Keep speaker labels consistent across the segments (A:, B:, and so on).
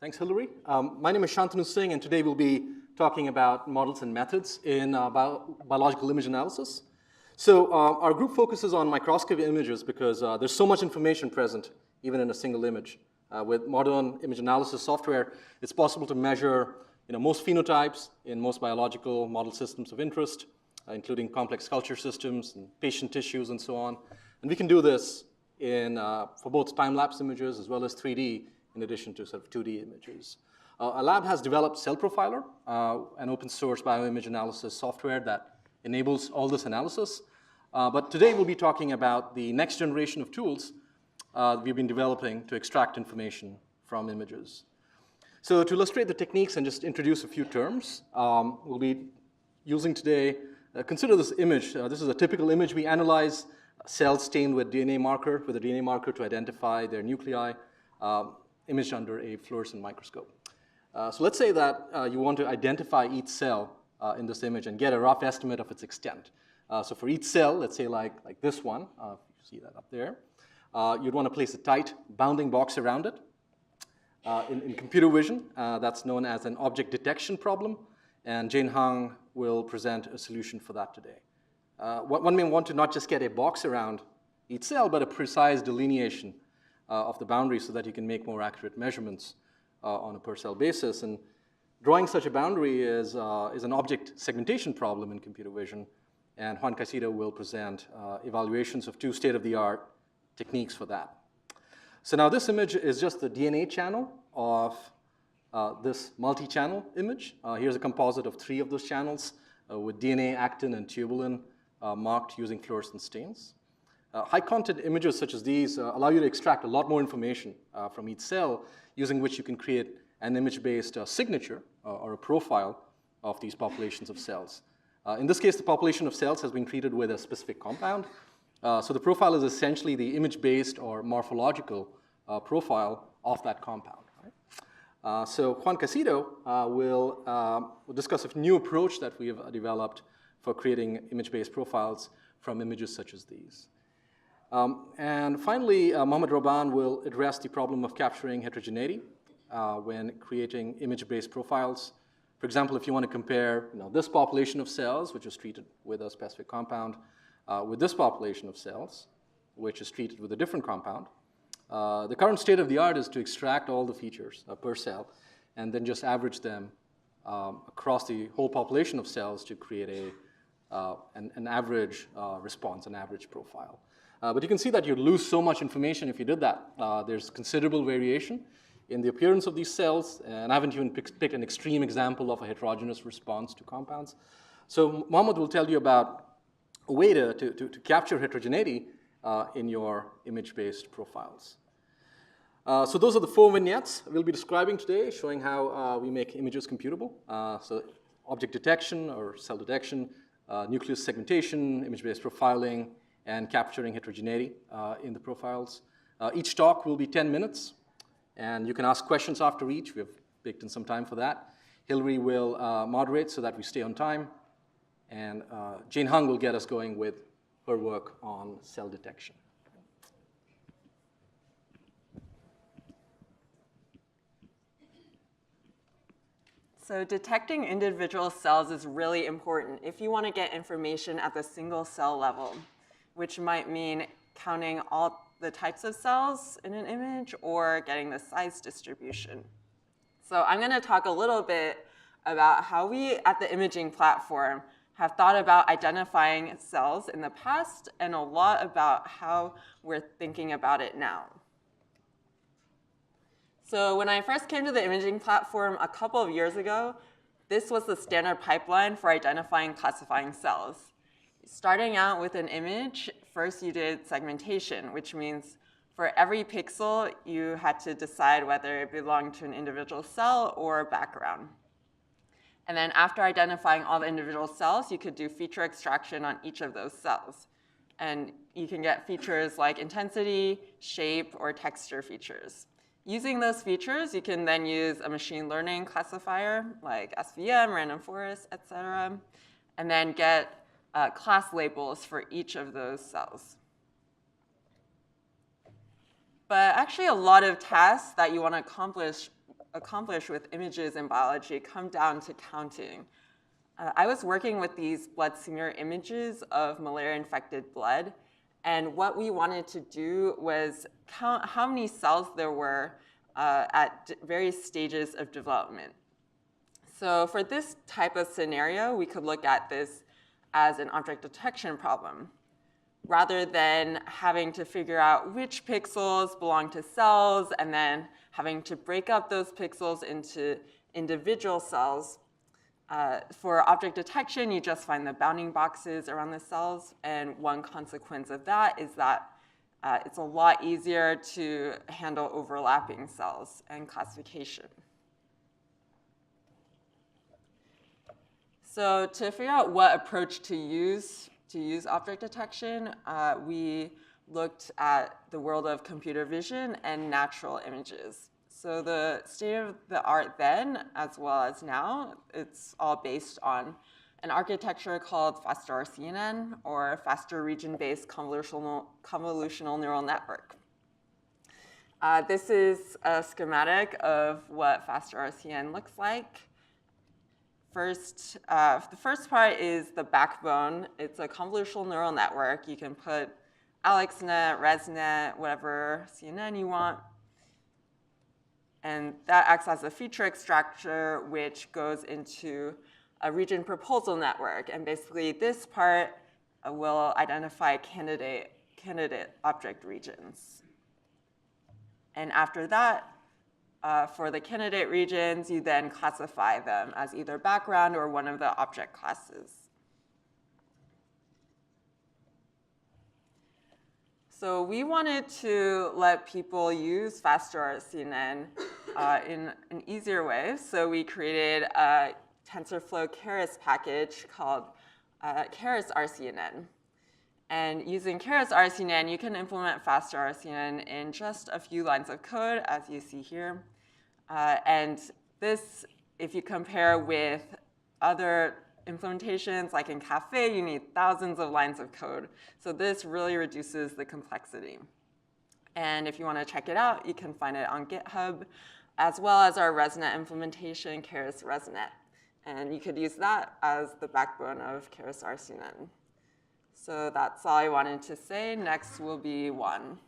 A: Thanks, Hillary. My name is Shantanu Singh, and today we'll be talking about models and methods in biological image analysis. So our group focuses on microscopy images because there's so much information present, even in a single image. With modern image analysis software, it's possible to measure most phenotypes in most biological model systems of interest, including complex culture systems and patient tissues and so on. And we can do this for both time-lapse images as well as 3D, in addition to sort of 2D images. Our lab has developed CellProfiler, an open-source bioimage analysis software that enables all this analysis. But today we'll be talking about the next generation of tools we've been developing to extract information from images. So to illustrate the techniques and just introduce a few terms, we'll be using today, consider this image. This is a typical image. We analyze cells stained with a DNA marker to identify their nuclei, imaged under a fluorescent microscope. So let's say that you want to identify each cell in this image and get a rough estimate of its extent. So for each cell, let's say like this one, you see that up there, you'd want to place a tight bounding box around it. In computer vision, that's known as an object detection problem, and Jane Hung will present a solution for that today. One may want to not just get a box around each cell, but a precise delineation of the boundary so that you can make more accurate measurements on a per cell basis. And drawing such a boundary is an object segmentation problem in computer vision, and Juan Caicedo will present evaluations of two state-of-the-art techniques for that. So now this image is just the DNA channel of this multi-channel image. Here's a composite of 3 of those channels with DNA, actin, and tubulin marked using fluorescent stains. High-content images such as these allow you to extract a lot more information from each cell, using which you can create an image-based signature or a profile of these populations of cells. In this case, the population of cells has been treated with a specific compound. So the profile is essentially the image-based or morphological profile of that compound. Right? So Juan Caicedo will discuss a new approach that we have developed for creating image-based profiles from images such as these. And finally, Mohammad Rohban will address the problem of capturing heterogeneity when creating image-based profiles. For example, if you want to compare this population of cells, which is treated with a specific compound, with this population of cells, which is treated with a different compound, the current state of the art is to extract all the features per cell and then just average them across the whole population of cells to create an average response, an average profile. But you can see that you'd lose so much information if you did that. There's considerable variation in the appearance of these cells, and I haven't even picked an extreme example of a heterogeneous response to compounds. So Mohammad will tell you about a way to capture heterogeneity in your image-based profiles. So those are the 4 vignettes we'll be describing today, showing how we make images computable. So object detection or cell detection, nucleus segmentation, image-based profiling, and capturing heterogeneity in the profiles. Each talk will be 10 minutes, and you can ask questions after each. We have baked in some time for that. Hillary will moderate so that we stay on time, and Jane Hung will get us going with her work on cell detection.
B: So detecting individual cells is really important if you want to get information at the single cell level, which might mean counting all the types of cells in an image or getting the size distribution. So I'm going to talk a little bit about how we at the imaging platform have thought about identifying cells in the past and a lot about how we're thinking about it now. So when I first came to the imaging platform a couple of years ago, this was the standard pipeline for identifying and classifying cells. Starting out with an image, first you did segmentation, which means for every pixel, you had to decide whether it belonged to an individual cell or a background. And then after identifying all the individual cells, you could do feature extraction on each of those cells. And you can get features like intensity, shape, or texture features. Using those features, you can then use a machine learning classifier like SVM, random forest, et cetera, and then get class labels for each of those cells. But actually, a lot of tasks that you want to accomplish accomplish with images in biology come down to counting. I was working with these blood smear images of malaria-infected blood, and what we wanted to do was count how many cells there were at various stages of development. So for this type of scenario, we could look at this as an object detection problem, rather than having to figure out which pixels belong to cells and then having to break up those pixels into individual cells. For object detection, you just find the bounding boxes around the cells, and one consequence of that is that it's a lot easier to handle overlapping cells and classification. So to figure out what approach to use object detection, we looked at the world of computer vision and natural images. So the state of the art then, as well as now, it's all based on an architecture called faster RCNN, or faster region-based convolutional neural network. This is a schematic of what faster RCN looks like. First, the first part is the backbone. It's a convolutional neural network. You can put AlexNet, ResNet, whatever CNN you want. And that acts as a feature extractor, which goes into a region proposal network. And basically, this part will identify candidate object regions. And after that, for the candidate regions, you then classify them as either background or one of the object classes. So we wanted to let people use faster RCNN in an easier way. So we created a TensorFlow Keras package called Keras RCNN. And using Keras RCNN, you can implement faster RCNN in just a few lines of code, as you see here. And this, if you compare with other implementations, like in Caffe, you need thousands of lines of code. So this really reduces the complexity. And if you want to check it out, you can find it on GitHub, as well as our ResNet implementation, Keras ResNet. And you could use that as the backbone of Keras RCNN. So that's all I wanted to say. Next will be Juan.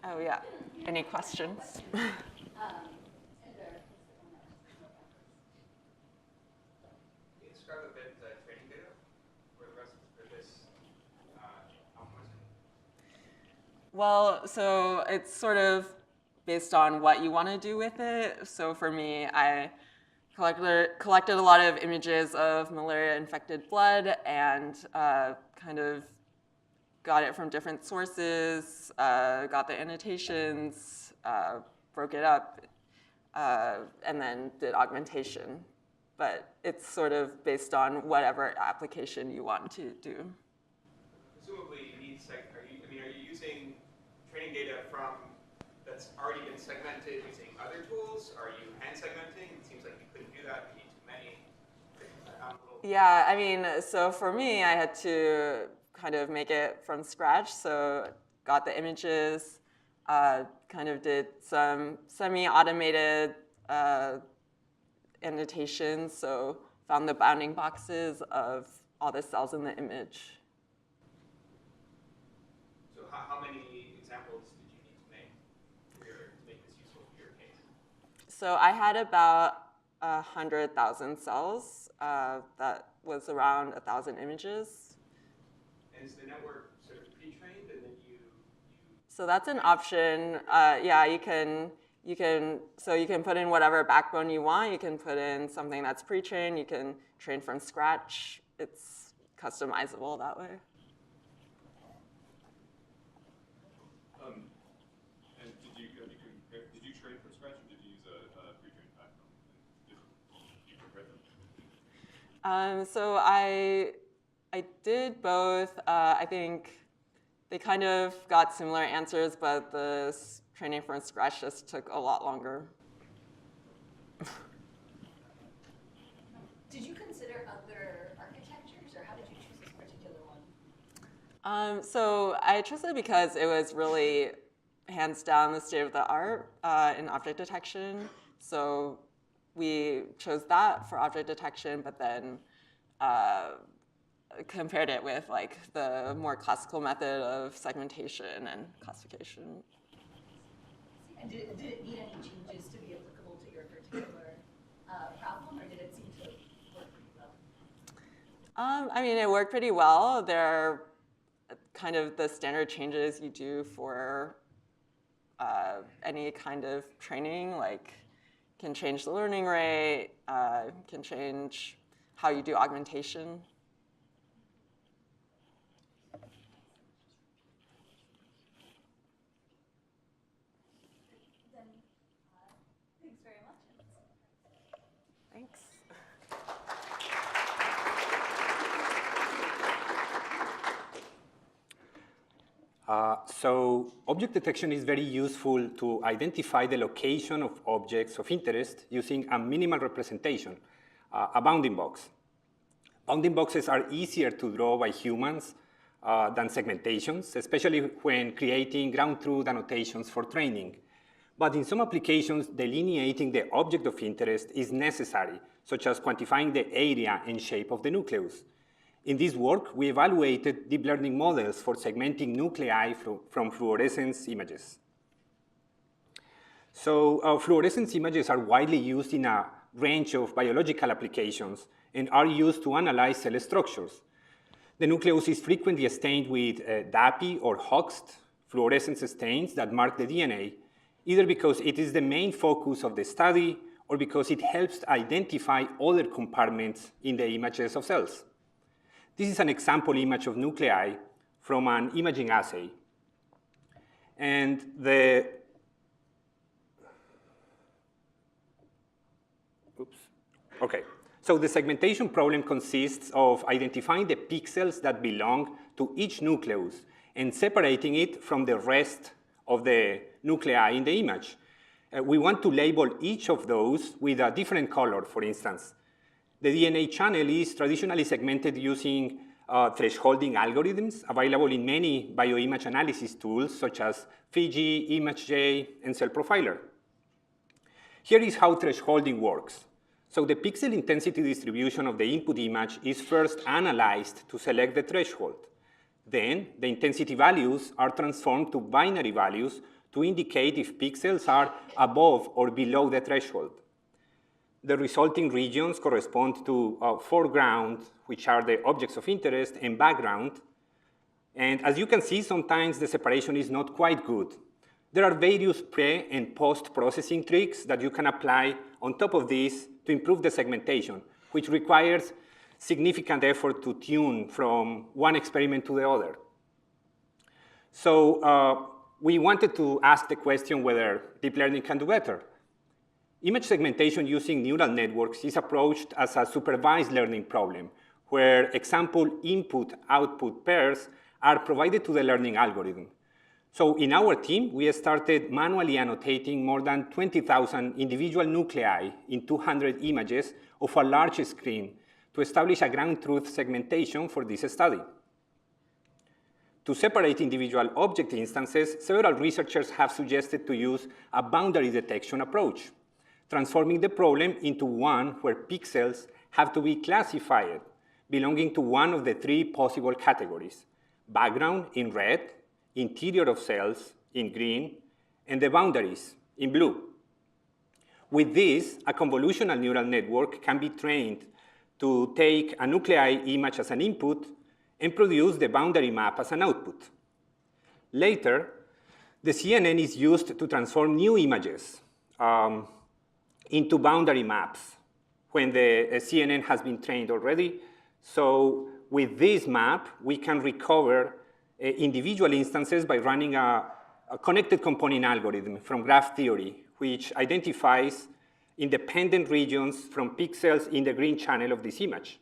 B: Oh, yeah. Any questions?
C: Describe a bit the training data for the rest of this algorithm?
B: Well, so it's sort of based on what you want to do with it. So for me, I collected a lot of images of malaria-infected blood and kind of got it from different sources, got the annotations, broke it up, and then did augmentation. But it's sort of based on whatever application you want to do.
C: Presumably, you need are you using training data from that's already been segmented using other tools? Are you hand segmenting? It seems like you couldn't do that. You need too many.
B: Yeah, I mean, so for me, I had to kind of make it from scratch. So got the images, kind of did some semi-automated annotations. So found the bounding boxes of all the cells in the image.
C: So how many examples did you need to make to make this useful for your case?
B: So I had about 100,000 cells. That was around 1,000 images.
C: And is the network sort of pre-trained, and then you?
B: So that's an option. Yeah, you can put in whatever backbone you want. You can put in something that's pre-trained. You can train from scratch. It's customizable that way.
D: And did you train from scratch, or did you use a pre-trained backbone? Did you compare them?
B: So I did both. I think they kind of got similar answers, but the training from scratch just took a lot longer.
E: Did you consider other architectures, or how did you choose this particular
B: So I chose it because it was really hands down the state of the art in object detection. So we chose that for object detection, but then compared it with like the more classical method of segmentation and classification.
E: And did it need any changes to be applicable to your particular problem, or did it seem to work pretty well?
B: I mean, it worked pretty well. They're kind of the standard changes you do for any kind of training, like can change the learning rate, can change how you do augmentation.
E: Then, thanks very much.
B: Thanks.
F: So object detection is very useful to identify the location of objects of interest using a minimal representation, a bounding box. Bounding boxes are easier to draw by humans than segmentations, especially when creating ground truth annotations for training. But in some applications, delineating the object of interest is necessary, such as quantifying the area and shape of the nucleus. In this work, we evaluated deep learning models for segmenting nuclei from fluorescence images. So fluorescence images are widely used in a range of biological applications and are used to analyze cell structures. The nucleus is frequently stained with DAPI or HOXT fluorescence stains that mark the DNA, either because it is the main focus of the study or because it helps identify other compartments in the images of cells. This is an example image of nuclei from an imaging assay. And So the segmentation problem consists of identifying the pixels that belong to each nucleus and separating it from the rest of the nuclei in the image. We want to label each of those with a different color, for instance. The DNA channel is traditionally segmented using thresholding algorithms available in many bioimage analysis tools such as Fiji, ImageJ, and CellProfiler. Here is how thresholding works. So the pixel intensity distribution of the input image is first analyzed to select the threshold. Then the intensity values are transformed to binary values to indicate if pixels are above or below the threshold. The resulting regions correspond to foreground, which are the objects of interest, and background. And as you can see, sometimes the separation is not quite good. There are various pre- and post-processing tricks that you can apply on top of this to improve the segmentation, which requires significant effort to tune from one experiment to the other. So we wanted to ask the question whether deep learning can do better. Image segmentation using neural networks is approached as a supervised learning problem, where example input-output pairs are provided to the learning algorithm. So in our team, we started manually annotating more than 20,000 individual nuclei in 200 images of a large screen to establish a ground truth segmentation for this study. To separate individual object instances, several researchers have suggested to use a boundary detection approach, transforming the problem into one where pixels have to be classified belonging to one of the three possible categories: background in red, interior of cells in green, and the boundaries in blue. With this, a convolutional neural network can be trained to take a nuclei image as an input and produce the boundary map as an output. Later, the CNN is used to transform new images into boundary maps when the CNN has been trained already. So with this map, we can recover individual instances by running a connected component algorithm from graph theory, which identifies independent regions from pixels in the green channel of this image.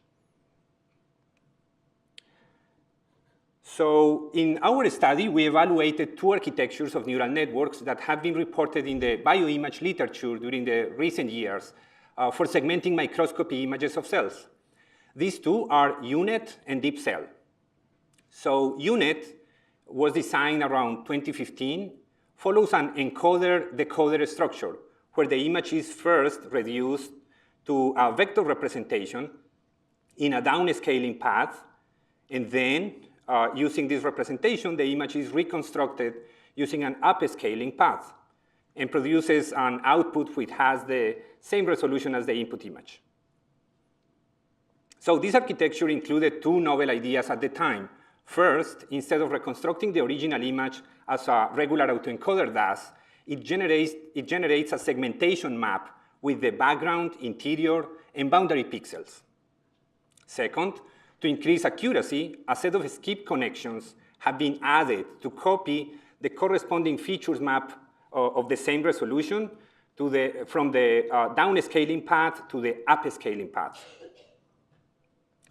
F: So in our study, we evaluated two architectures of neural networks that have been reported in the bioimage literature during the recent years for segmenting microscopy images of cells. These two are UNet and DeepCell. So UNet was designed around 2015, follows an encoder-decoder structure, where the image is first reduced to a vector representation in a downscaling path, and then using this representation, the image is reconstructed using an upscaling path and produces an output which has the same resolution as the input image. So this architecture included two novel ideas at the time. First, instead of reconstructing the original image as a regular autoencoder does, it generates a segmentation map with the background, interior, and boundary pixels. Second, to increase accuracy, a set of skip connections have been added to copy the corresponding features map of the same resolution from the downscaling path to the upscaling path.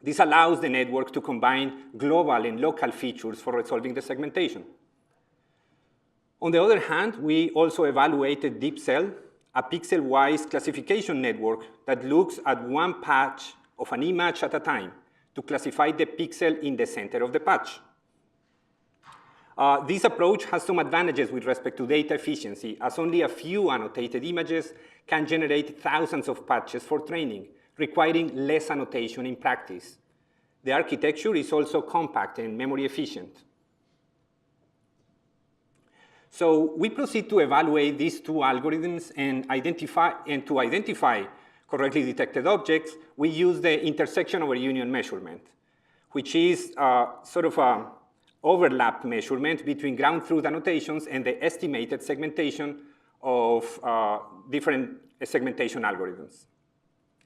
F: This allows the network to combine global and local features for resolving the segmentation. On the other hand, we also evaluated DeepCell, a pixel-wise classification network that looks at one patch of an image at a time to classify the pixel in the center of the patch. This approach has some advantages with respect to data efficiency, as only a few annotated images can generate thousands of patches for training, requiring less annotation in practice. The architecture is also compact and memory efficient. So we proceed to evaluate these two algorithms and to identify correctly detected objects, we use the intersection over union measurement, which is sort of an overlap measurement between ground truth annotations and the estimated segmentation of different segmentation algorithms.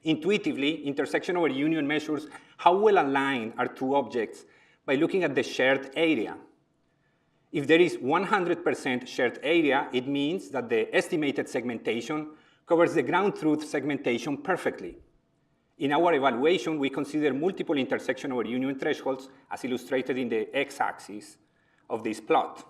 F: Intuitively, intersection over union measures how well aligned are two objects by looking at the shared area. If there is 100% shared area, it means that the estimated segmentation covers the ground truth segmentation perfectly. In our evaluation, we consider multiple intersection over union thresholds as illustrated in the x-axis of this plot.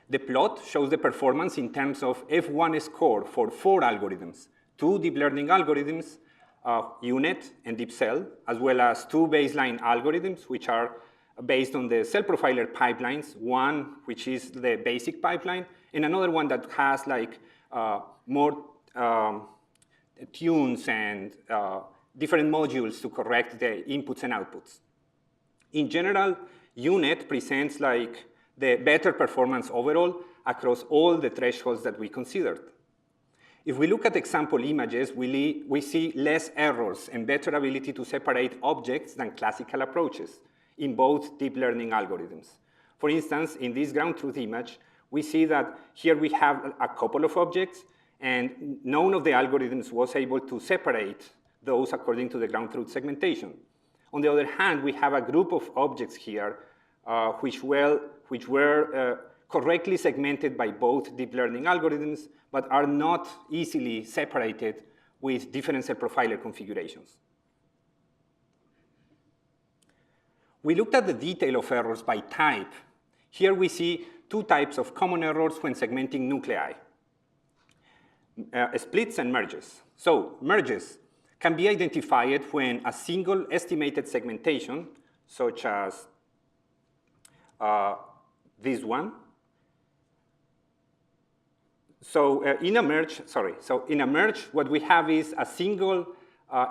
F: The plot shows the performance in terms of F1 score for 4 algorithms, 2 deep learning algorithms, UNet and DeepCell, as well as 2 baseline algorithms, which are based on the CellProfiler pipelines, one which is the basic pipeline, and another one that has like more tunes and different modules to correct the inputs and outputs. In general, UNet presents like the better performance overall across all the thresholds that we considered. If we look at example images, we see less errors and better ability to separate objects than classical approaches in both deep learning algorithms. For instance, in this ground truth image, we see that here we have a couple of objects, and none of the algorithms was able to separate those according to the ground truth segmentation. On the other hand, we have a group of objects here which were correctly segmented by both deep learning algorithms, but are not easily separated with different CellProfiler configurations. We looked at the detail of errors by type. Here we see 2 types of common errors when segmenting nuclei, splits and merges. So merges can be identified when a single estimated segmentation, such as this one. So in a merge, what we have is a single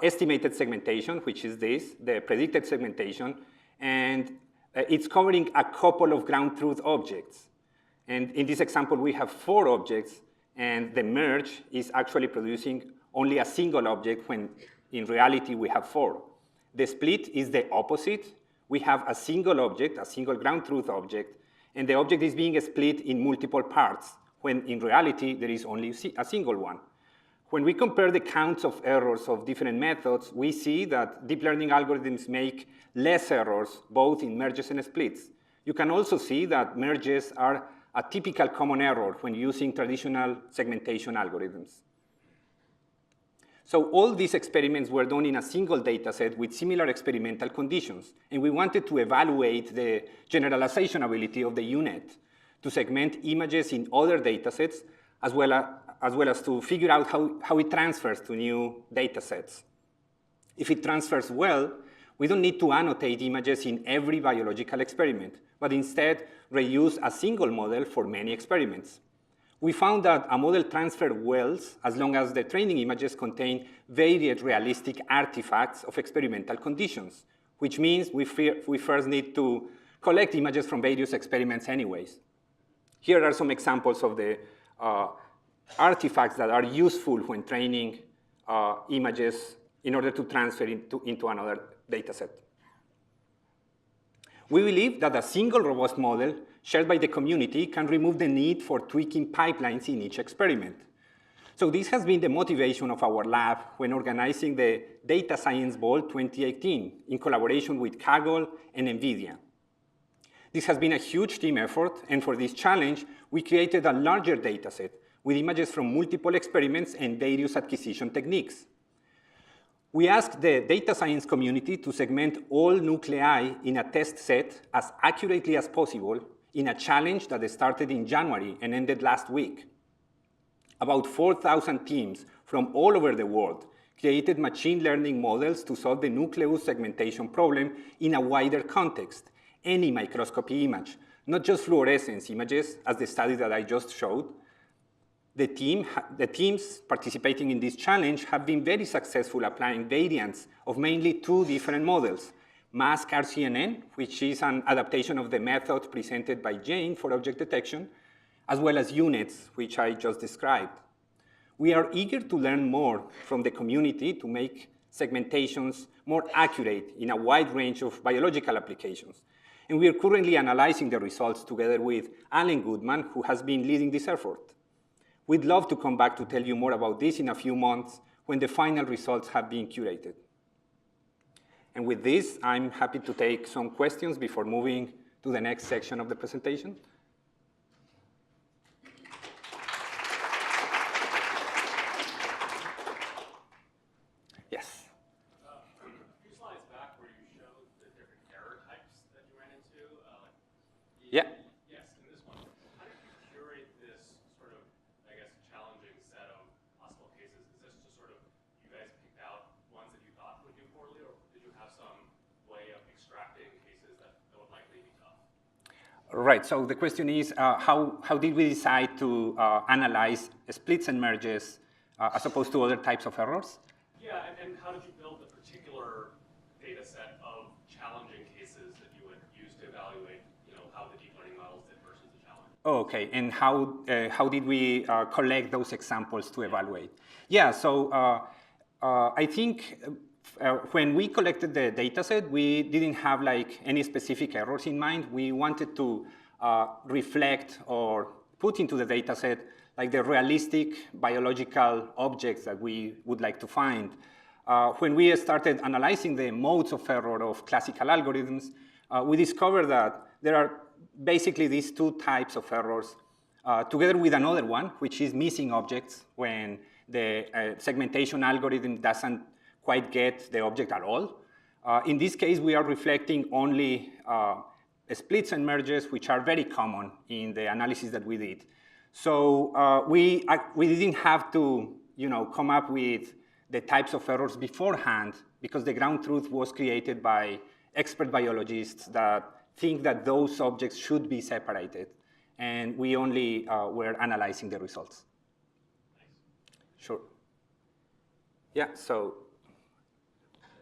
F: estimated segmentation, which is this, the predicted segmentation, and it's covering a couple of ground truth objects. And in this example, we have 4 objects, and the merge is actually producing only a single object when in reality we have 4. The split is the opposite. We have a single object, a single ground truth object, and the object is being split in multiple parts, when in reality there is only a single one. When we compare the counts of errors of different methods, we see that deep learning algorithms make less errors, both in merges and splits. You can also see that merges are a typical common error when using traditional segmentation algorithms. So all these experiments were done in a single data set with similar experimental conditions, and we wanted to evaluate the generalization ability of the UNet to segment images in other data sets, as well as to figure out how it transfers to new data sets. If it transfers well, we don't need to annotate images in every biological experiment, but instead reuse a single model for many experiments. We found that a model transferred well as long as the training images contain very realistic artifacts of experimental conditions, which means we first need to collect images from various experiments anyways. Here are some examples of the artifacts that are useful when training images in order to transfer into another data set. We believe that a single robust model shared by the community can remove the need for tweaking pipelines in each experiment. So this has been the motivation of our lab when organizing the Data Science Bowl 2018 in collaboration with Kaggle and NVIDIA. This has been a huge team effort, and for this challenge, we created a larger data set with images from multiple experiments and various acquisition techniques. We asked the data science community to segment all nuclei in a test set as accurately as possible in a challenge that started in January and ended last week. About 4,000 teams from all over the world created machine learning models to solve the nucleus segmentation problem in a wider context, any microscopy image, not just fluorescence images, as the study that I just showed. The teams participating in this challenge have been very successful applying variants of mainly two different models, mask RCNN, which is an adaptation of the method presented by Jane for object detection, as well as units, which I just described. We are eager to learn more from the community to make segmentations more accurate in a wide range of biological applications. And we are currently analyzing the results together with Alan Goodman, who has been leading this effort. We'd love to come back to tell you more about this in a few months when the final results have been curated. And with this, I'm happy to take some questions before moving to the next section of the presentation. Yes.
D: A few slides back where you showed the different error types that you ran into.
F: Yeah.
D: Yes, in this one. How did you curate this sort of, I guess, challenging set of possible cases? Is this just sort of, you guys picked out ones that you thought would do poorly, or did you have some way of extracting cases that would likely be tough?
F: Right, so the question is, how did we decide to analyze splits and merges as opposed to other types of errors?
D: Yeah, and how did you build the particular data set of challenging cases that you would use to evaluate, how the deep learning models did versus the challenge?
F: Oh, okay, and how did we collect those examples to evaluate? Yeah, so I think when we collected the data set, we didn't have like any specific errors in mind. We wanted to reflect or put into the data set like the realistic biological objects that we would like to find. When we started analyzing the modes of error of classical algorithms, we discovered that there are basically these two types of errors, together with another one, which is missing objects when the segmentation algorithm doesn't quite get the object at all. In this case, we are reflecting only splits and merges, which are very common in the analysis that we did. So we didn't have to come up with the types of errors beforehand, because the ground truth was created by expert biologists that think that those objects should be separated. And we only were analyzing the results. Nice. Sure. Yeah, so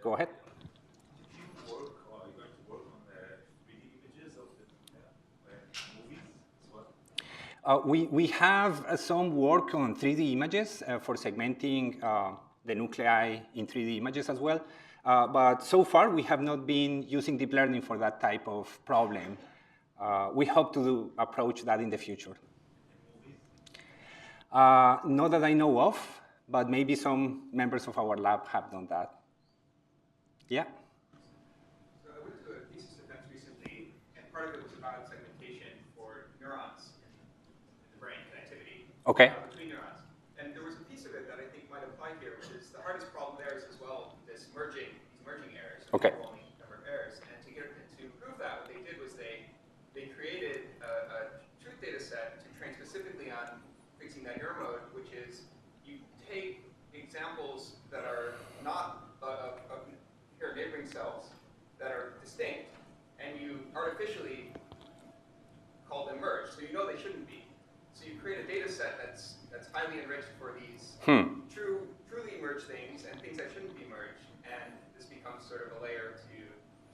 F: go ahead.
G: Did you work, or are you going to work on the 3D images of the movies as well?
F: We have some work on 3D images for segmenting the nuclei in 3D images as well. But so far, we have not been using deep learning for that type of problem. We hope to approach that in the future. Not that I know of, but maybe some members of our lab have done that. Yeah?
C: So I went to a thesis defense recently, and part of it was about segmentation for neurons in the brain, connectivity between neurons. And there was a piece of it that I think might apply here, which is the hardest problem there is as well these merging errors, overwhelming number of errors. And to prove that, what they did was they created a truth data set to train specifically on fixing that error mode, which is you take examples that are not of neighboring cells, so you know they shouldn't be. So you create a data set that's highly enriched for these truly merged things and things that shouldn't be merged, and this becomes sort of a layer to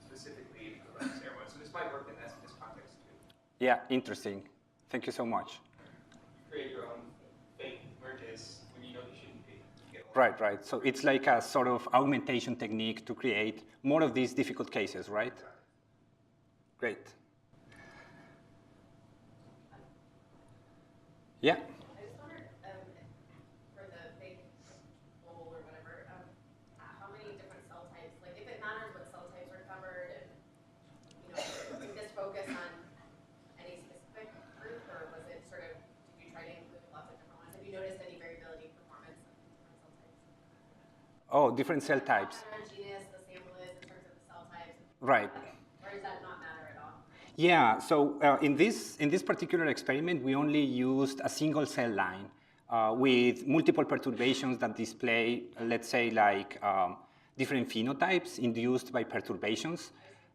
C: specifically run this error mode. So this might work in this context too.
F: Yeah, interesting. Thank you so much.
C: You create your own fake merges when you know they shouldn't be.
F: Right, right. So it's like a sort of augmentation technique to create more of these difficult cases, right? Great. Yeah.
H: I just wondered, for the fake bowl or whatever, how many different cell types, like if it matters what cell types are covered, and did this focus on any specific group, or was it sort of, did you try to include lots of different ones? Have you noticed any variability in performance of different cell types?
F: Oh, different cell types.
H: How heterogeneous the sample is in terms of the cell types?
F: Right.
H: Or does that not matter at all?
F: Yeah, so in this particular experiment, we only used a single cell line with multiple perturbations that display, let's say, like different phenotypes induced by perturbations.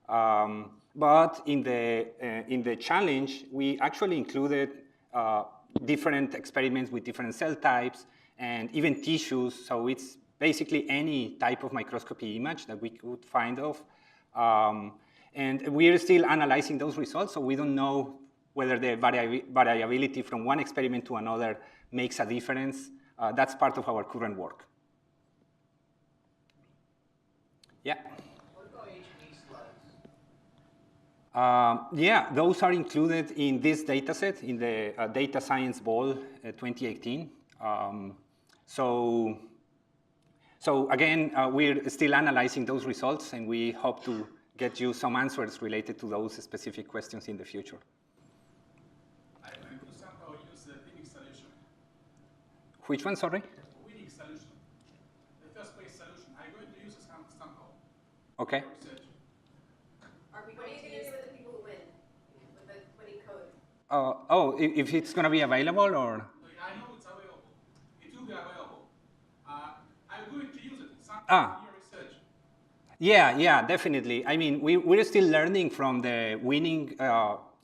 F: But in the challenge, we actually included different experiments with different cell types and even tissues. So it's basically any type of microscopy image that we could find of. And we are still analyzing those results, so we don't know whether the variability from one experiment to another makes a difference. That's part of our current work. Yeah?
G: What about H&E slides?
F: Yeah, those are included in this data set, in the Data Science Bowl 2018. So again, we're still analyzing those results, and we hope to get you some answers related to those specific questions in the future.
I: I could somehow use the winning solution.
F: Which one, sorry?
I: Winning solution. The first place solution. I'm going to use a somehow.
F: Okay.
I: Research.
H: What are you going to do with the people who win? With the winning code?
F: Oh, if it's going to be available, or?
I: I know it's available. It will be available. I'm going to use it somehow in your research.
F: Yeah, definitely. I mean, we're still learning from the winning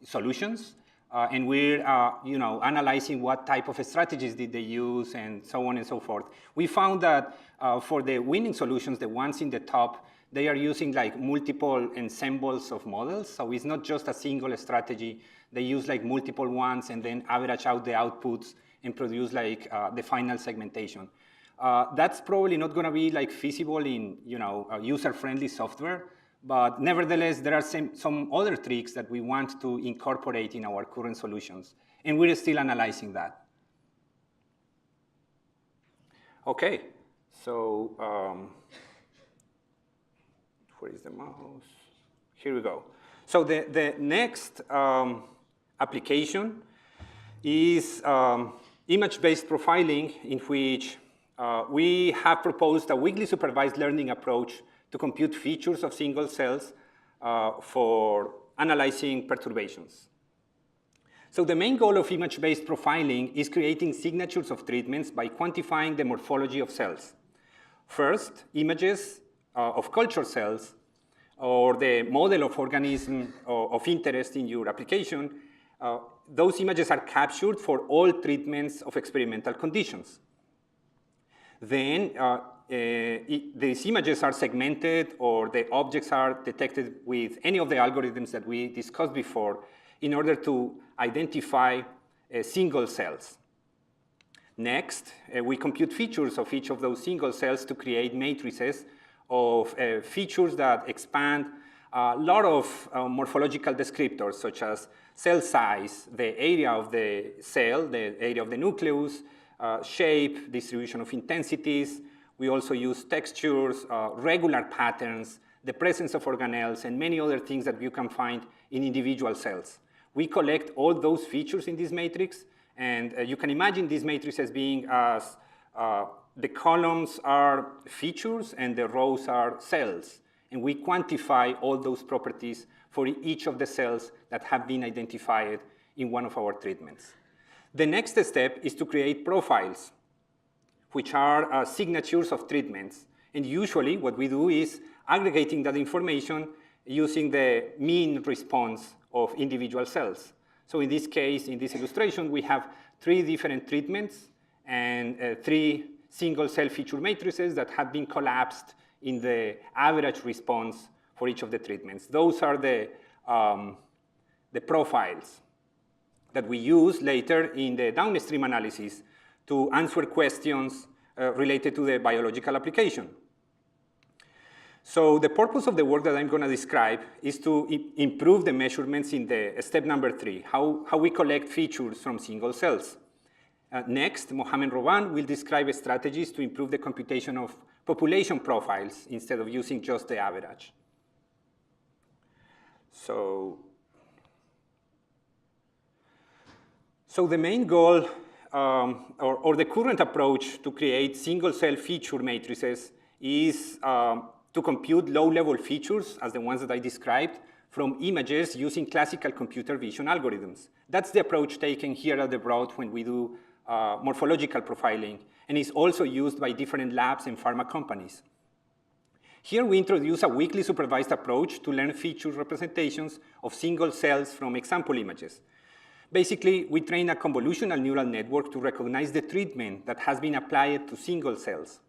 F: solutions, and we're analyzing what type of strategies did they use and so on and so forth. We found that for the winning solutions, the ones in the top, they are using like multiple ensembles of models. So it's not just a single strategy. They use like multiple ones and then average out the outputs and produce like the final segmentation. That's probably not going to be like feasible in user-friendly software, but nevertheless, there are some other tricks that we want to incorporate in our current solutions, and we're still analyzing that. Okay, so where is the mouse? Here we go. So the next application is image-based profiling, in which we have proposed a weakly supervised learning approach to compute features of single cells for analyzing perturbations. So the main goal of image-based profiling is creating signatures of treatments by quantifying the morphology of cells. First, images of culture cells or the model of organism of interest in your application, those images are captured for all treatments of experimental conditions. Then these images are segmented, or the objects are detected with any of the algorithms that we discussed before in order to identify single cells. Next, we compute features of each of those single cells to create matrices of features that expand a lot of morphological descriptors, such as cell size, the area of the cell, the area of the nucleus, shape, distribution of intensities. We also use textures, regular patterns, the presence of organelles, and many other things that you can find in individual cells. We collect all those features in this matrix, and you can imagine these matrices being as the columns are features and the rows are cells. And we quantify all those properties for each of the cells that have been identified in one of our treatments. The next step is to create profiles, which are signatures of treatments. And usually what we do is aggregating that information using the mean response of individual cells. So in this case, in this illustration, we have 3 different treatments and 3 single-cell feature matrices that have been collapsed in the average response for each of the treatments. Those are the profiles that we use later in the downstream analysis to answer questions related to the biological application. So the purpose of the work that I'm going to describe is to improve the measurements in the step number 3, how we collect features from single cells. Next, Mohammad and Rohban will describe strategies to improve the computation of population profiles instead of using just the average. So the main goal, or the current approach to create single-cell feature matrices is to compute low-level features, as the ones that I described, from images using classical computer vision algorithms. That's the approach taken here at the Broad when we do morphological profiling, and is also used by different labs and pharma companies. Here we introduce a weakly supervised approach to learn feature representations of single cells from example images. Basically, we train a convolutional neural network to recognize the treatment that has been applied to single cells.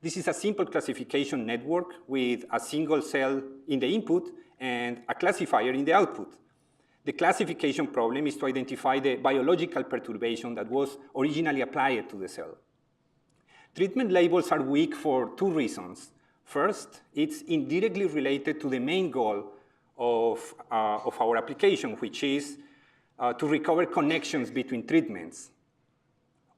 F: This is a simple classification network with a single cell in the input and a classifier in the output. The classification problem is to identify the biological perturbation that was originally applied to the cell. Treatment labels are weak for 2 reasons. First, it's indirectly related to the main goal of our application, which is to recover connections between treatments.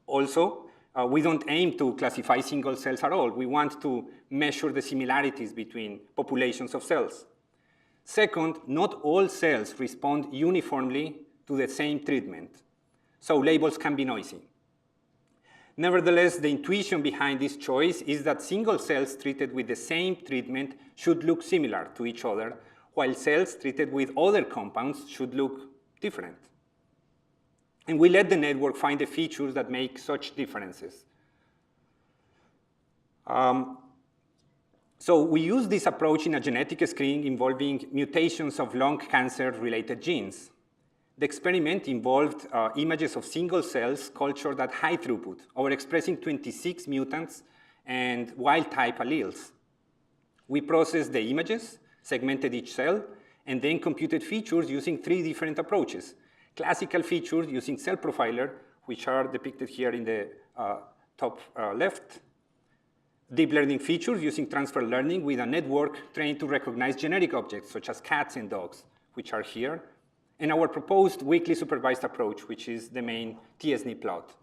F: Also, we don't aim to classify single cells at all. We want to measure the similarities between populations of cells. Second, not all cells respond uniformly to the same treatment, so labels can be noisy. Nevertheless, the intuition behind this choice is that single cells treated with the same treatment should look similar to each other, while cells treated with other compounds should look different. And we let the network find the features that make such differences. So we use this approach in a genetic screening involving mutations of lung cancer-related genes. The experiment involved images of single cells cultured at high throughput, overexpressing 26 mutants and wild-type alleles. We processed the images, segmented each cell, and then computed features using 3 different approaches. Classical features using CellProfiler, which are depicted here in the top left. Deep learning features using transfer learning with a network trained to recognize generic objects, such as cats and dogs, which are here. And our proposed weakly supervised approach, which is the main TSNE plot.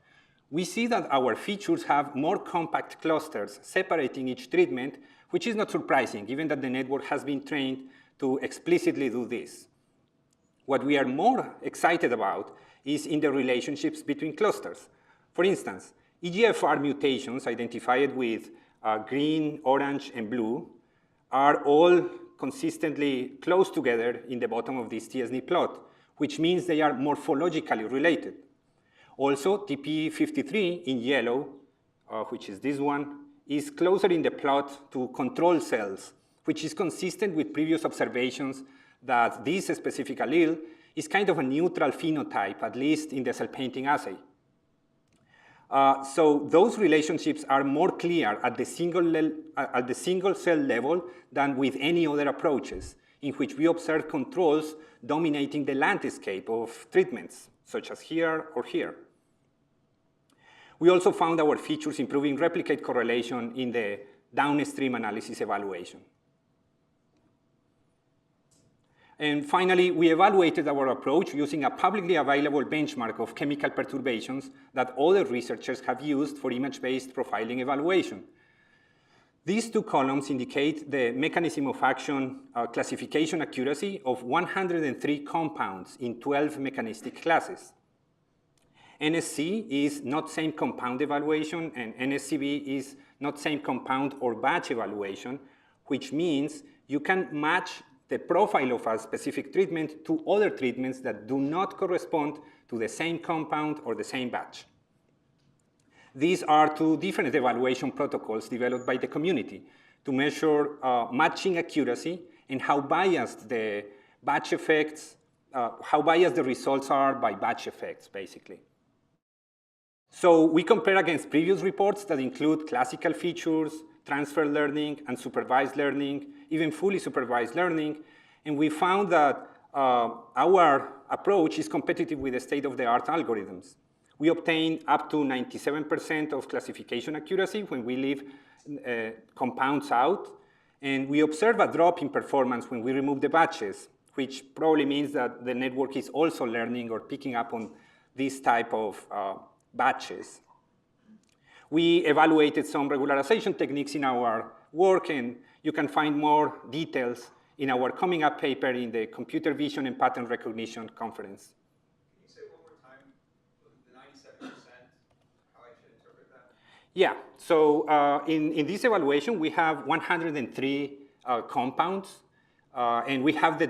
F: We see that our features have more compact clusters separating each treatment, which is not surprising, given that the network has been trained to explicitly do this. What we are more excited about is in the relationships between clusters. For instance, EGFR mutations identified with green, orange, and blue are all consistently close together in the bottom of this TSNE plot, which means they are morphologically related. Also, TP53 in yellow, which is this one, is closer in the plot to control cells, which is consistent with previous observations that this specific allele is kind of a neutral phenotype, at least in the cell painting assay. So those relationships are more clear at the single cell level than with any other approaches, in which we observe controls dominating the landscape of treatments, such as here or here. We also found our features improving replicate correlation in the downstream analysis evaluation. And finally, we evaluated our approach using a publicly available benchmark of chemical perturbations that other researchers have used for image-based profiling evaluation. These 2 columns indicate the mechanism of action classification accuracy of 103 compounds in 12 mechanistic classes. NSC is not same compound evaluation, and NSCB is not same compound or batch evaluation, which means you can match the profile of a specific treatment to other treatments that do not correspond to the same compound or the same batch. These are 2 different evaluation protocols developed by the community to measure matching accuracy and how biased the batch effects how biased the results are by batch effects, basically. So we compare against previous reports that include classical features, transfer learning, and supervised learning, even fully supervised learning. And we found that our approach is competitive with the state-of-the-art algorithms. We obtain up to 97% of classification accuracy when we leave compounds out. And we observe a drop in performance when we remove the batches, which probably means that the network is also learning or picking up on this type of batches. We evaluated some regularization techniques in our work, and you can find more details in our coming up paper in the Computer Vision and Pattern Recognition conference.
C: Can you say one more time the 97%, how I should interpret that?
F: Yeah, so in this evaluation, we have 103 compounds, and we have the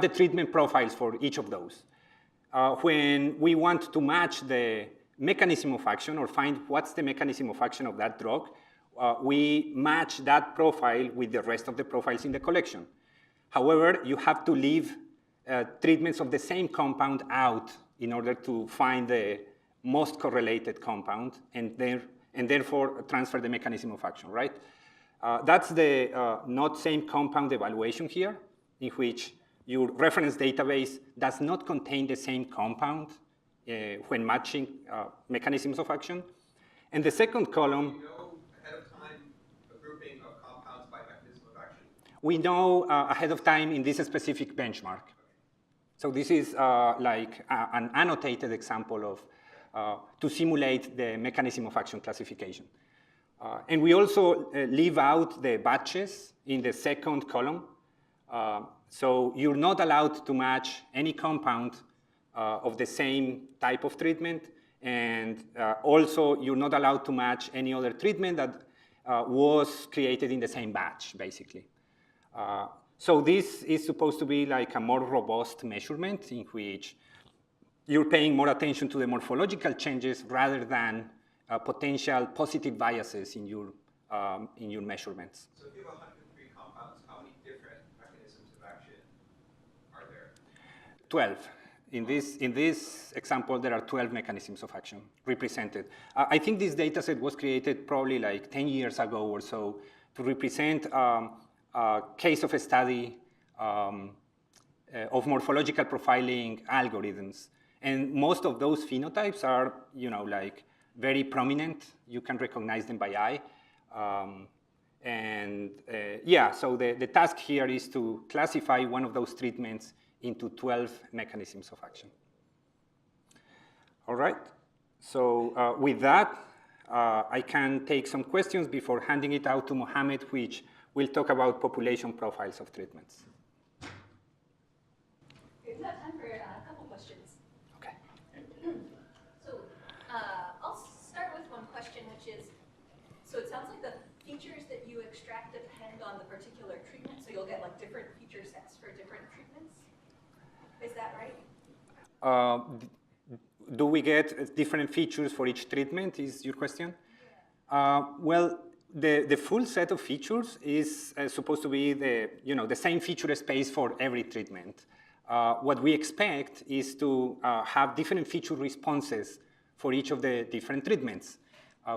F: treatment profiles for each of those. When we want to match the mechanism of action or find what's the mechanism of action of that drug, we match that profile with the rest of the profiles in the collection. However, you have to leave treatments of the same compound out in order to find the most correlated compound and therefore transfer the mechanism of action, right? That's the not same compound evaluation here, in which your reference database does not contain the same compound when matching mechanisms of action. And the second column,
C: Do you know ahead of time a grouping of compounds by mechanism of action?
F: we know ahead of time in this specific benchmark. So this is like an annotated example of to simulate the mechanism of action classification. And we also leave out the batches in the second column. So you're not allowed to match any compound of the same type of treatment, and also you're not allowed to match any other treatment that was created in the same batch, basically. So this is supposed to be like a more robust measurement in which you're paying more attention to the morphological changes rather than potential positive biases in your measurements.
C: So if you have 103 compounds, how many different mechanisms of action are there?
F: 12. In this example, there are 12 mechanisms of action represented. I think this data set was created probably like 10 years ago or so to represent a case of a study of morphological profiling algorithms. And most of those phenotypes are, like very prominent. You can recognize them by eye. So the task here is to classify one of those treatments into 12 mechanisms of action. All right, so with that, I can take some questions before handing it out to Mohammad, which will talk about population profiles of treatments.
E: We have time for a couple questions.
F: Okay.
E: So I'll start with one question, which is, so it sounds like the features that you extract depend on the particular treatment, so you'll get like different feature sets for different treatments? Is that right?
F: Do we get different features for each treatment, is your question? Yeah. Well, the full set of features is supposed to be the same feature space for every treatment. What we expect is to have different feature responses for each of the different treatments,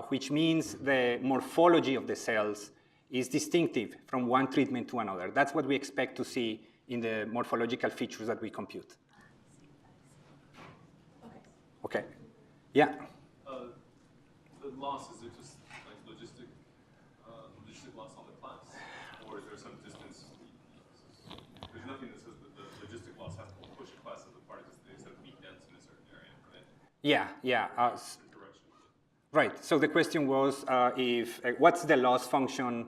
F: which means the morphology of the cells is distinctive from one treatment to another. That's what we expect to see in the morphological features that we compute. Okay. Yeah?
D: The loss, is it just like logistic loss on the class? Or is there some distance? There's nothing that says that the logistic loss has to push a class as a part because they said vignettes in a certain area, right?
F: Yeah. Right. So the question was what's the loss function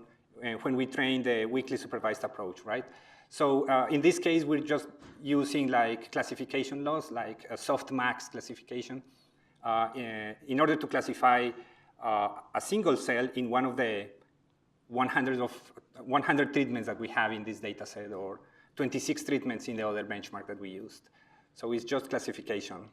F: when we train the weakly supervised approach, right? So in this case, we're just using like classification loss, like a softmax classification, in order to classify a single cell in one of the 100 treatments that we have in this data set, or 26 treatments in the other benchmark that we used. So it's just classification.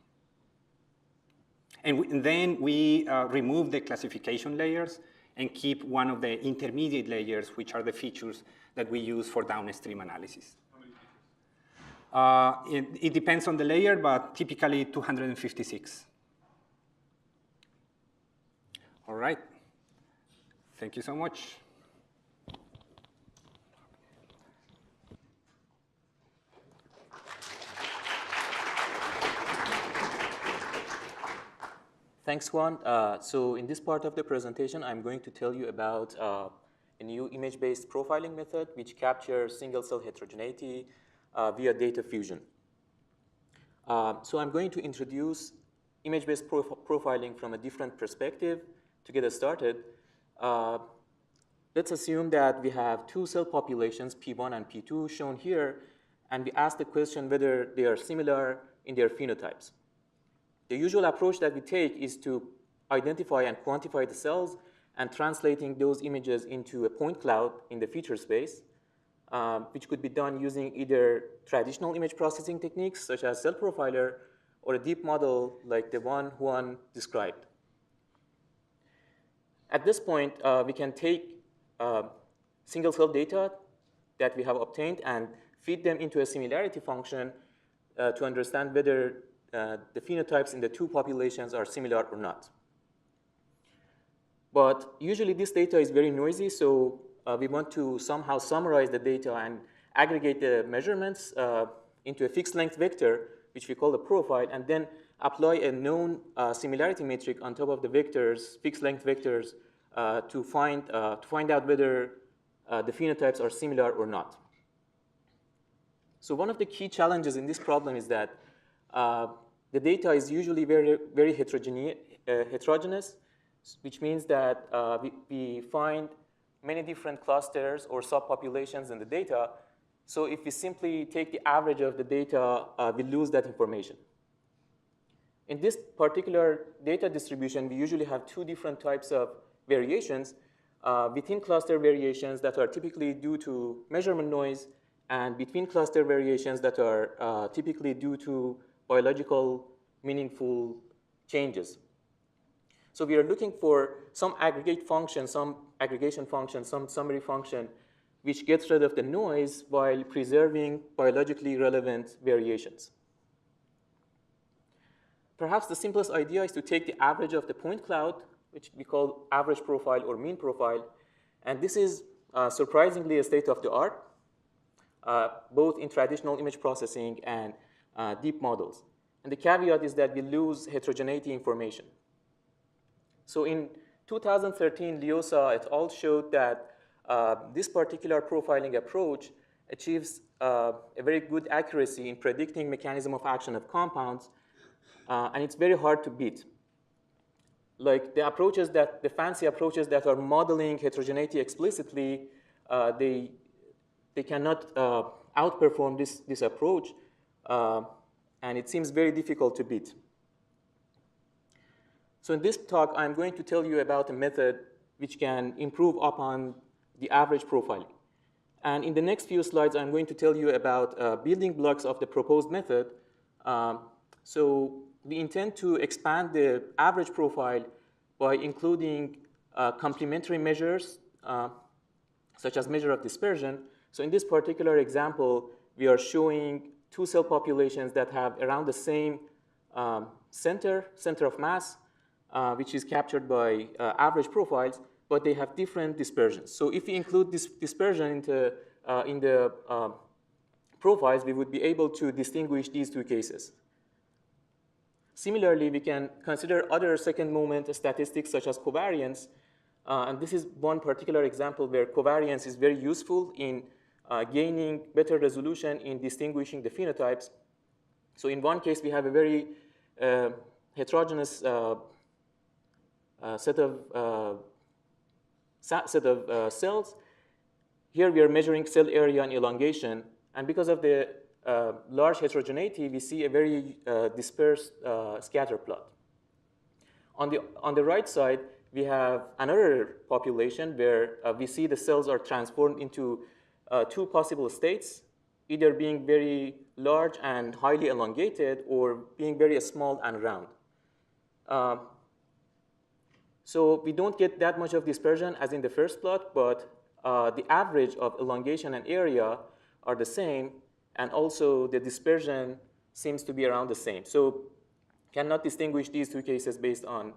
F: And then we remove the classification layers and keep one of the intermediate layers, which are the features that we use for downstream analysis.
D: How many features?
F: It depends on the layer, but typically 256. All right. Thank you so much.
J: Thanks, Juan. So in this part of the presentation, I'm going to tell you about a new image-based profiling method which captures single-cell heterogeneity via data fusion. So I'm going to introduce image-based profiling from a different perspective to get us started. Let's assume that we have two cell populations, P1 and P2, shown here, and we ask the question whether they are similar in their phenotypes. The usual approach that we take is to identify and quantify the cells and translating those images into a point cloud in the feature space, which could be done using either traditional image processing techniques, such as CellProfiler, or a deep model like the one Juan described. At this point, we can take single-cell data that we have obtained and feed them into a similarity function to understand whether the phenotypes in the two populations are similar or not. But usually this data is very noisy, so we want to somehow summarize the data and aggregate the measurements into a fixed length vector, which we call a profile, and then apply a known similarity metric on top of the vectors, fixed length vectors, to find out whether the phenotypes are similar or not. So one of the key challenges in this problem is that the data is usually very heterogeneous, which means that we find many different clusters or subpopulations in the data. So if we simply take the average of the data, we lose that information. In this particular data distribution, we usually have two different types of variations, within cluster variations that are typically due to measurement noise, and between cluster variations that are typically due to biological meaningful changes. So we are looking for some aggregate function, some aggregation function, some summary function, which gets rid of the noise while preserving biologically relevant variations. Perhaps the simplest idea is to take the average of the point cloud, which we call average profile or mean profile, and this is surprisingly a state of the art, both in traditional image processing and deep models. And the caveat is that we lose heterogeneity information. So in 2013, Liosa et al. Showed that this particular profiling approach achieves a very good accuracy in predicting mechanism of action of compounds, and it's very hard to beat. Like the fancy approaches that are modeling heterogeneity explicitly, they cannot outperform this approach, and it seems very difficult to beat. So in this talk, I'm going to tell you about a method which can improve upon the average profiling. And in the next few slides, I'm going to tell you about building blocks of the proposed method. So we intend to expand the average profile by including complementary measures, such as measure of dispersion. So in this particular example, we are showing two cell populations that have around the same center of mass, which is captured by average profiles, but they have different dispersions. So if we include this dispersion in the profiles, we would be able to distinguish these two cases. Similarly, we can consider other second moment statistics such as covariance, and this is one particular example where covariance is very useful in gaining better resolution in distinguishing the phenotypes. So in one case, we have a very heterogeneous set of cells. Here we are measuring cell area and elongation, and because of the large heterogeneity, we see a very dispersed scatter plot. On the right side, we have another population where we see the cells are transformed into two possible states, either being very large and highly elongated or being very small and round. So we don't get that much of dispersion as in the first plot, but the average of elongation and area are the same. and also the dispersion seems to be around the same. So cannot distinguish these two cases based on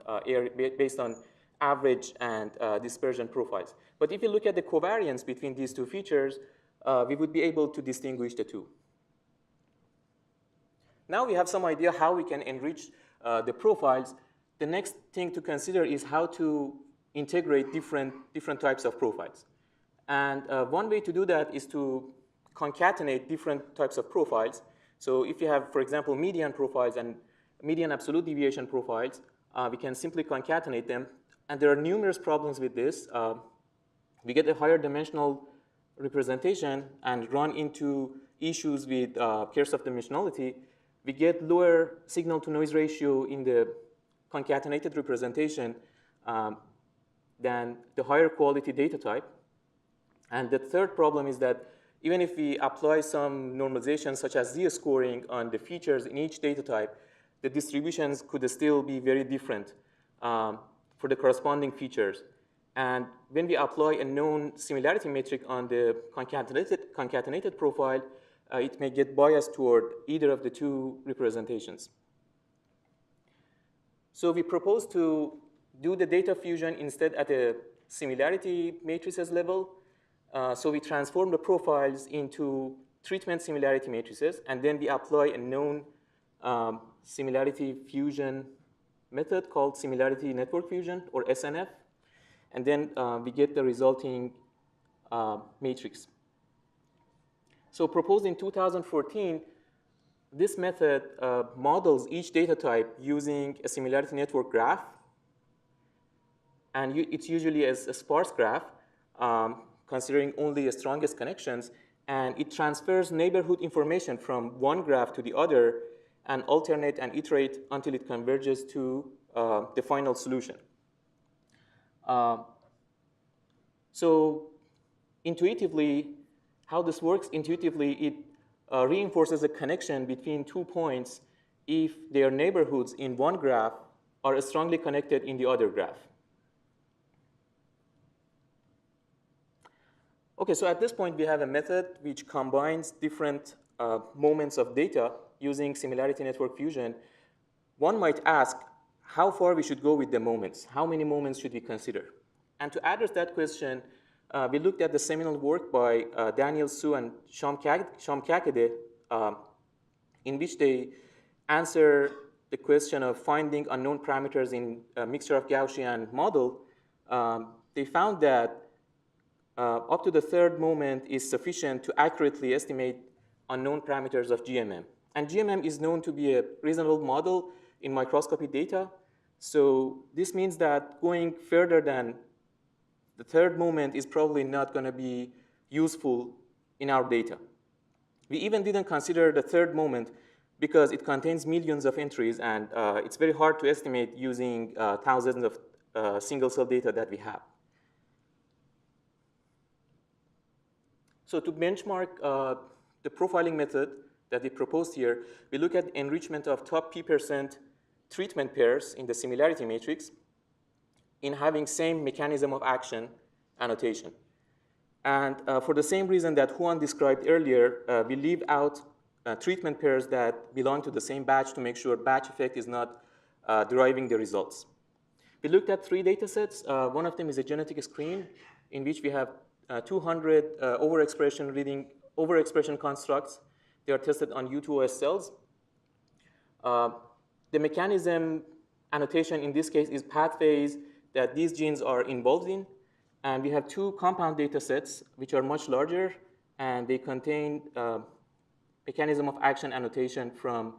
J: average and dispersion profiles. But if you look at the covariance between these two features, we would be able to distinguish the two. Now we have some idea how we can enrich the profiles. The next thing to consider is how to integrate different types of profiles. And one way to do that is to concatenate different types of profiles. So if you have, for example, median profiles and median absolute deviation profiles, we can simply concatenate them. And there are numerous problems with this. We get a higher dimensional representation and run into issues with pairs of dimensionality. We get lower signal-to-noise ratio in the concatenated representation than the higher quality data type. And the third problem is that even if we apply some normalization, such as z-scoring on the features in each data type, the distributions could still be very different for the corresponding features. And when we apply a known similarity metric on the concatenated profile, it may get biased toward either of the two representations. So we propose to do the data fusion instead at a similarity matrices level. So we transform the profiles into treatment similarity matrices, and then we apply a known similarity fusion method called similarity network fusion, or SNF. And then we get the resulting matrix. So proposed in 2014, this method models each data type using a similarity network graph. And it's usually a sparse graph, considering only the strongest connections. And it transfers neighborhood information from one graph to the other and alternate and iterate until it converges to the final solution. So intuitively, how this works intuitively, it reinforces a connection between 2 points if their neighborhoods in one graph are strongly connected in the other graph. Okay, so at this point, we have a method which combines different moments of data using similarity network fusion. One might ask how far we should go with the moments. How many moments should we consider? And to address that question, we looked at the seminal work by Daniel Su and Shantanu, in which they answer the question of finding unknown parameters in a mixture of Gaussian model. They found that up to the third moment is sufficient to accurately estimate unknown parameters of GMM. And GMM is known to be a reasonable model in microscopy data. So this means that going further than the third moment is probably not going to be useful in our data. We even didn't consider the third moment because it contains millions of entries, and it's very hard to estimate using thousands of single-cell data that we have. So to benchmark the profiling method that we proposed here, we look at enrichment of top P% treatment pairs in the similarity matrix in having same mechanism of action annotation. And for the same reason that Juan described earlier, we leave out treatment pairs that belong to the same batch to make sure batch effect is not deriving the results. We looked at 3 data sets. One of them is a genetic screen in which we have 200 overexpression constructs. They are tested on U2OS cells. The mechanism annotation in this case is pathways that these genes are involved in. And we have 2 compound data sets, which are much larger, and they contain mechanism of action annotation from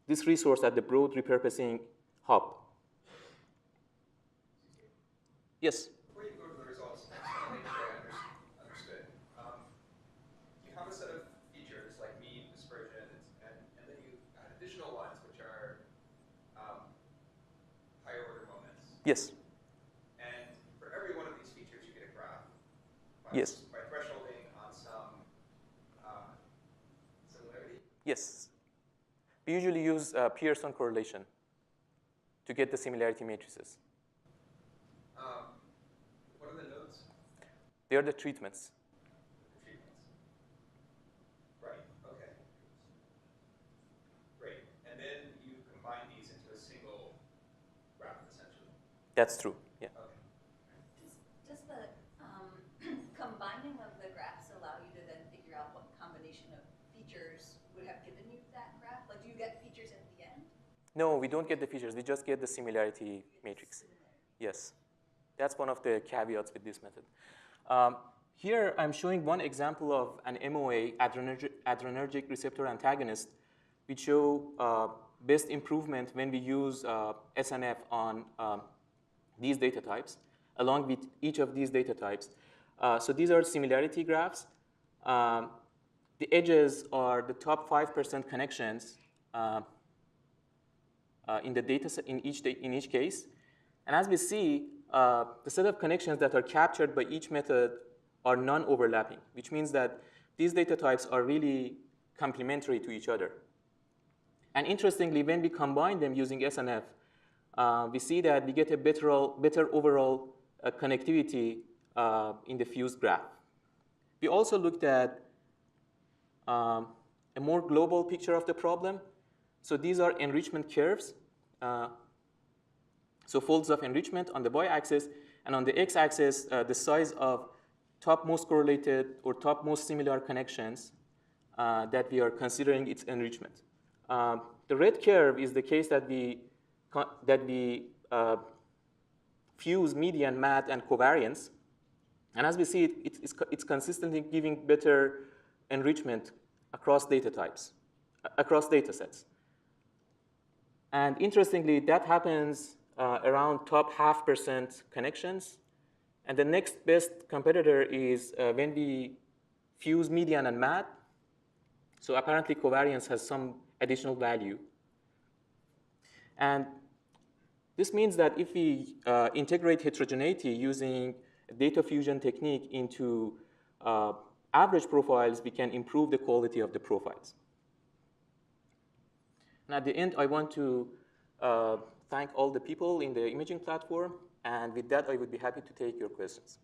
J: this resource at the Broad Repurposing Hub. Yes?
C: Before you go to the results, I just want to make sure I understood. You have a set of features like mean, dispersion, and then you add additional ones, which are higher order moments.
J: Yes.
C: And for every one of these features, you get a graph.
J: Yes.
C: By thresholding on some similarity?
J: Yes. We usually use Pearson correlation to get the similarity matrices.
C: What are the nodes?
J: They are the treatments.
C: Treatments. Right.
J: That's true, yeah.
E: Does the combining of the graphs allow you to then figure out what combination of features would have given you that graph? Like, do you get features at the end?
J: No, we don't get the features. We just get the similarity matrix. Yes. That's one of the caveats with this method. Here, I'm showing one example of an MOA, adrenergic receptor antagonist, which show best improvement when we use SNF on these data types, along with each of these data types. So these are similarity graphs. The edges are the top 5% connections in the data set in each case. And as we see, the set of connections that are captured by each method are non-overlapping, which means that these data types are really complementary to each other. And interestingly, when we combine them using SNF, we see that we get a better overall connectivity in the fused graph. We also looked at a more global picture of the problem. So these are enrichment curves. So folds of enrichment on the y-axis, and on the x-axis, the size of top most correlated or top most similar connections that we are considering its enrichment. The red curve is the case that we fuse median, MAT, and covariance. And as we see, it's consistently giving better enrichment across data types, across data sets. And interestingly, that happens around top 0.5% connections. And the next best competitor is when we fuse median and MAT. So apparently, covariance has some additional value. And this means that if we integrate heterogeneity using a data fusion technique into average profiles, we can improve the quality of the profiles. And at the end, I want to thank all the people in the imaging platform. And with that, I would be happy to take your questions.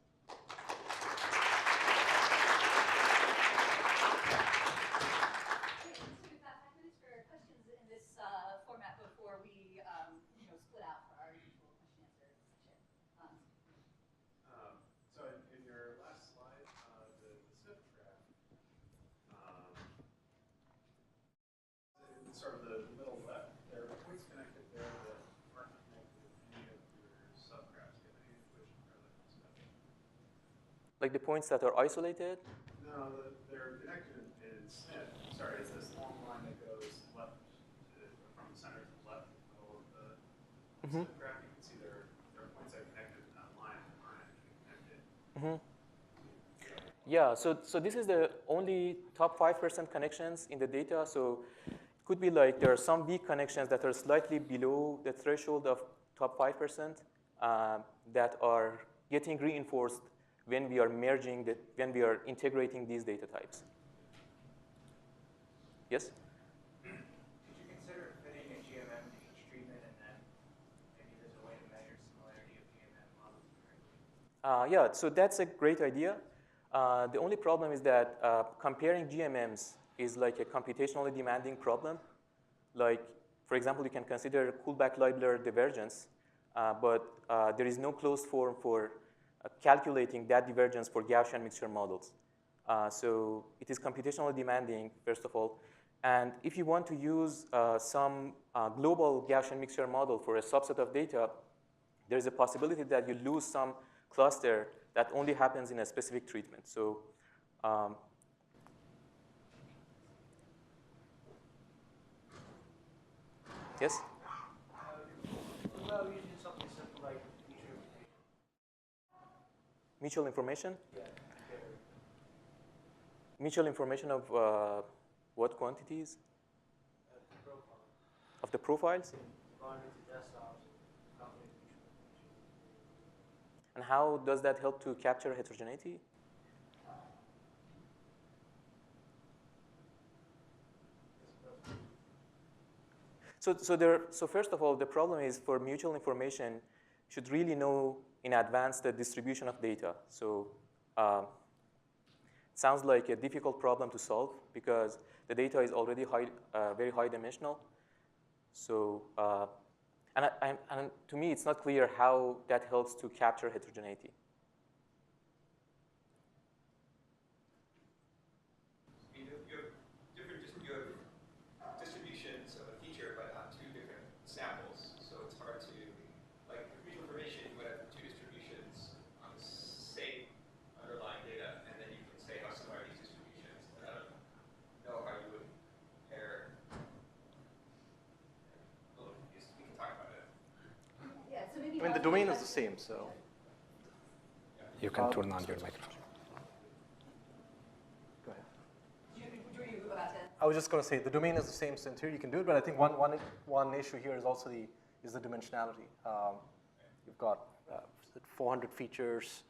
G: Sort of the middle left, there are points connected there that aren't connected in any of your subgraphs. Do you have any intuition where that comes from?
J: Like the points that are isolated?
G: No, they're connected in SNP. Sorry, it's this long line that goes left from the center to the left in the middle of the SNP graph. You can see there are points that are connected in that line that aren't actually connected.
J: Yeah, so this is the only top 5% connections in the data. So could be like there are some weak connections that are slightly below the threshold of top 5% that are getting reinforced when we are merging, when we are integrating these data types. Yes?
K: Did you consider fitting a GMM to each treatment, and then maybe there's a way to measure similarity of GMM models?
J: Yeah, so that's a great idea. The only problem is that comparing GMMs is like a computationally demanding problem. Like, for example, you can consider Kullback-Leibler divergence, but there is no closed form for calculating that divergence for Gaussian mixture models. So it is computationally demanding, first of all. And if you want to use some global Gaussian mixture model for a subset of data, there is a possibility that you lose some cluster that only happens in a specific treatment. So yes?
K: What about using something simple like mutual information?
J: Mutual information?
K: Yeah.
J: Mutual information of what quantities?
K: The profile.
J: Of the profiles? And how does that help to capture heterogeneity? So first of all, the problem is for mutual information, you should really know in advance the distribution of data. So it sounds like a difficult problem to solve because the data is already very high dimensional. So And to me, it's not clear how that helps to capture heterogeneity.
C: You have distributions of a feature, but on two different samples. So it's hard to, like, for visual information, you would have two distributions on the same underlying data, and then you can say how similar are these distributions. But I don't know how you would compare. Well, we can talk about it.
E: Yeah, so maybe
A: I mean, the domain is the same, so.
F: You can turn on your microphone.
A: Go ahead.
E: Were you about to?
A: I was just going to say the domain is the same, so in theory you can do it, but I think one issue here is also the dimensionality. You've got 400 features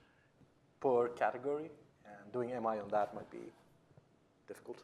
A: per category, and doing MI on that might be difficult.